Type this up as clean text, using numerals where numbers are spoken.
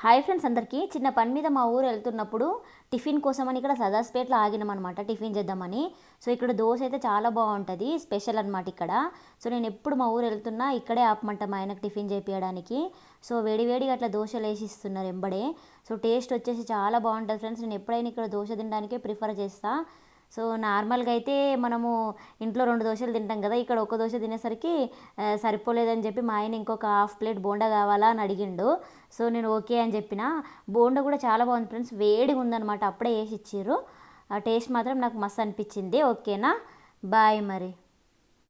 Hi friends, అందరికీ చిన్న పని మీద మా ఊరు వెళ్తున్నప్పుడు టిఫిన్ కోసమని ఇక్కడ సదాస్పేట్లో ఆగినామన్నమాట టిఫిన్ చేద్దామని. సో ఇక్కడ దోశ అయితే చాలా బాగుంటుంది, స్పెషల్ అనమాట ఇక్కడ. సో నేను ఎప్పుడు మా ఊరు వెళ్తున్నా ఇక్కడే ఆపమంట మా ఆయనకు టిఫిన్ చేపించడానికి. సో వేడివేడిగా అట్లా దోశలు వేసి ఇస్తున్నారు ఎంబడే. సో టేస్ట్ వచ్చేసి చాలా బాగుంటుంది ఫ్రెండ్స్. నేను ఎప్పుడైనా ఇక్కడ దోశ తినడానికే ప్రిఫర్ చేస్తాను. సో నార్మల్గా అయితే మనము ఇంట్లో 2 దోశలు తింటాం కదా, ఇక్కడ ఒక దోశ తినేసరికి సరిపోలేదని చెప్పి మా ఆయన ఇంకొక హాఫ్ ప్లేట్ బోండా కావాలా అని అడిగిండు. సో నేను ఓకే అని చెప్పిన. బోండా కూడా చాలా బాగుంది ఫ్రెండ్స్, వేడిగా ఉందన్నమాట, అప్పుడే వేసి ఇచ్చిర్రు. ఆ టేస్ట్ మాత్రం నాకు మస్తు అనిపించింది. ఓకేనా, బాయ్ మరి.